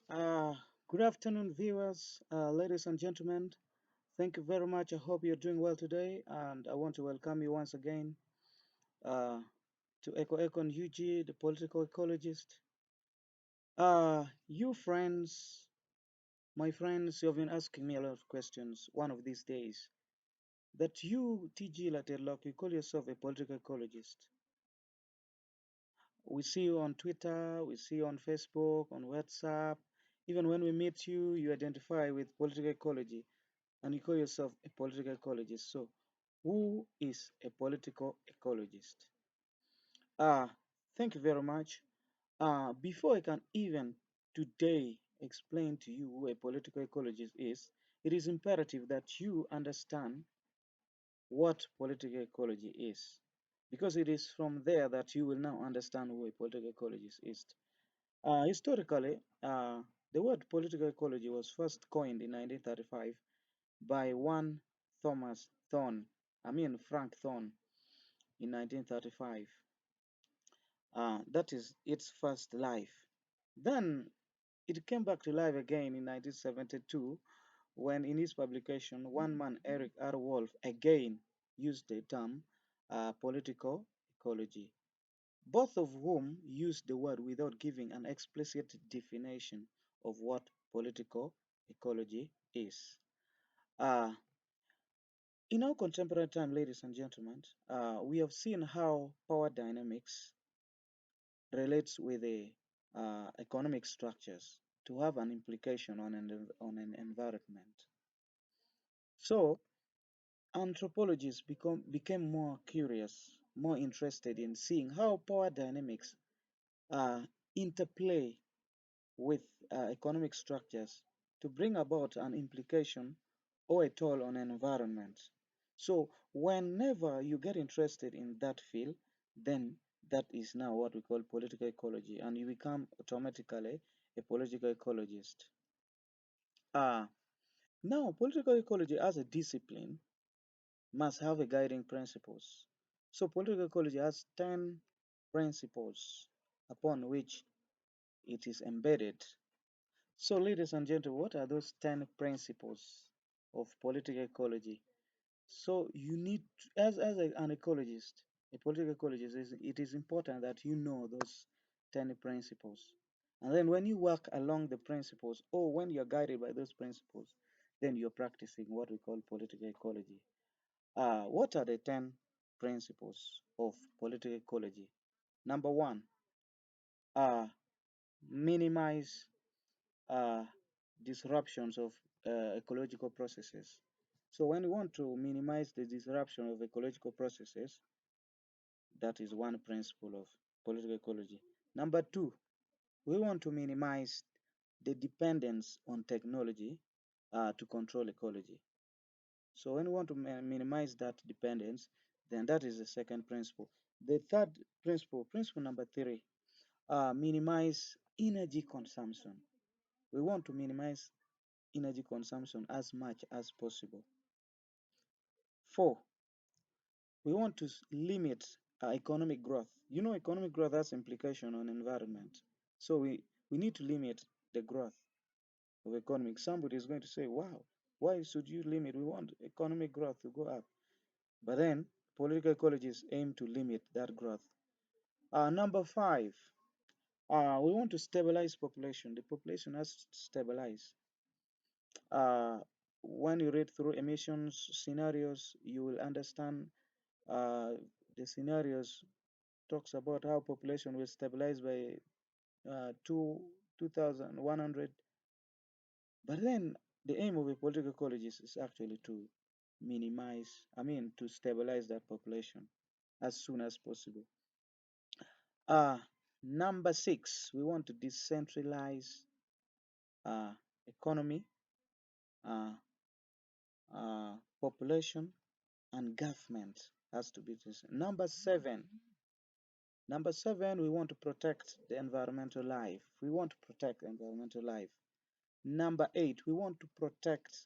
Uh, Good afternoon, viewers, ladies and gentlemen. Thank you very much. I hope you're doing well today, and I want to welcome you once again uh, to EcoEconUG, the political ecologist. You friends, my friends, you have been asking me a lot of questions one of these days. That you, TG Latelok, you call yourself a political ecologist. We see you on Twitter, we see you on Facebook, on WhatsApp. Even when we meet you, you identify with political ecology and you call yourself a political ecologist. So, who is a political ecologist? Uh, Thank you very much. Before I can even today explain to you who a political ecologist is, it is imperative that you understand what political ecology is, because it is from there that you will now understand who a political ecologist is. Historically, the word political ecology was first coined in 1935 by one Thomas Thorne, Frank Thorne, in 1935. That is its first life. Then it came back to life again in 1972 when, in his publication, one man, Eric R. Wolf, again used the term political ecology, both of whom used the word without giving an explicit definition of what political ecology is. Uh, In our contemporary time, ladies and gentlemen, we have seen how power dynamics relates with the economic structures to have an implication on an environment. So anthropologists became more curious, more interested in seeing how power dynamics uh, interplay with economic structures to bring about an implication or a toll on an environment. So whenever you get interested in that field, then that is now what we call political ecology, and you become automatically a political ecologist. Ah, Now political ecology as a discipline must have a guiding principles. So political ecology has 10 principles upon which it is embedded. So, ladies and gentlemen, what are those 10 principles of political ecology? So, you need, an ecologist, a political ecologist, it is important that you know those 10 principles. And then, when you work along the principles, or when you're guided by those principles, then you're practicing what we call political ecology. What are the 10 principles of political ecology? Number one, uh, minimize uh, disruptions of ecological processes. So when we want to minimize the disruption of ecological processes, that is one principle of political ecology. Number two, we want to minimize the dependence on technology to control ecology. So when we want to minimize that dependence, then that is the second principle. The third principle number three, minimize energy consumption. We want to minimize energy consumption as much as possible. Four, we want to limit economic growth. You know, economic growth has implication on environment. So we need to limit the growth of economic. Somebody is going to say, wow, why should you limit? We want economic growth to go up. But then political ecologists aim to limit that growth. Number five, we want to stabilize population. The population has to stabilize. Uh, when you read through emissions scenarios, you will understand uh, the scenarios talks about how population will stabilize by 2100. But then the aim of a political ecologist is actually to to stabilize that population as soon as possible. Uh, Number six, we want to decentralize uh, economy, uh, population, and government has to be this. Number seven, we want to protect the environmental life. We want to protect environmental life. Number eight, we want to protect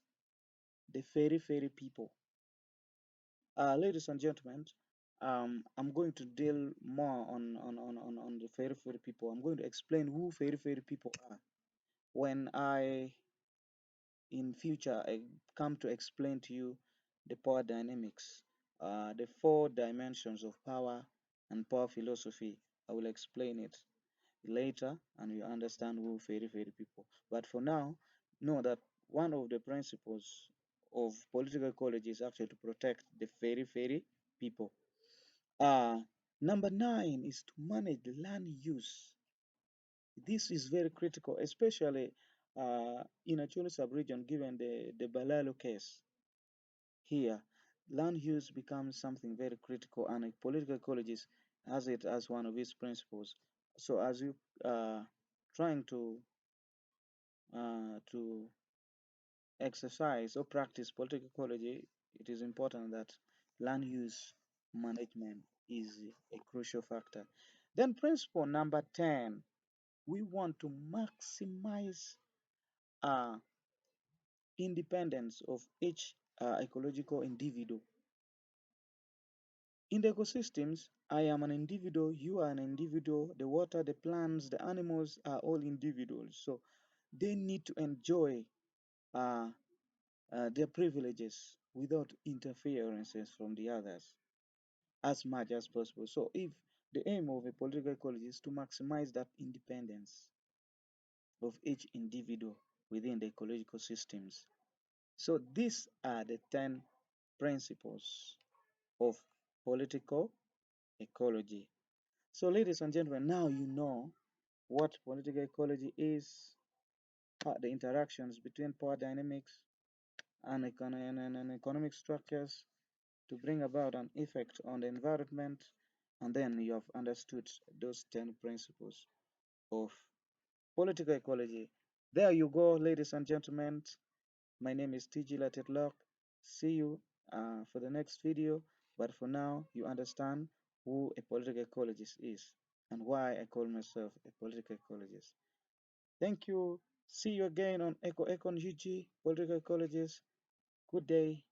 the fairy people. Ladies and gentlemen, I'm going to deal more on the fairy people. I'm going to explain who fairy people are. when I in future I come to explain to you the power dynamics, the four dimensions of power and power philosophy. I will explain it later and you understand who fairy fairy people. But for now, know that one of the principles of political ecology is actually to protect the fairy fairy people. Uh, Number nine is to manage the land use. This is very critical, especially in a Chulu sub-region, given the Balalo case here. Land use becomes something very critical, and a political ecologist has it as one of its principles. So, as you trying to exercise or practice political ecology, it is important that land use management is a crucial factor. Then, principle number 10, we want to maximize uh, independence of each ecological individual. In the ecosystems, I am an individual, you are an individual, the water, the plants, the animals are all individuals. So they need to enjoy uh, their privileges without interferences from the others as much as possible. So if the aim of a political ecology is to maximize that independence of each individual within the ecological systems. So these are the 10 principles of political ecology. So ladies and gentlemen, now you know what political ecology is, the interactions between power dynamics and, and economic structures to bring about an effect on the environment, and then you have understood those 10 principles of political ecology. There you go, ladies and gentlemen. My name is TG Latetlock. See you for the next video. But for now, you understand who a political ecologist is and why I call myself a political ecologist. Thank you. See you again on EcoEconUG, Political Ecologist. Good day.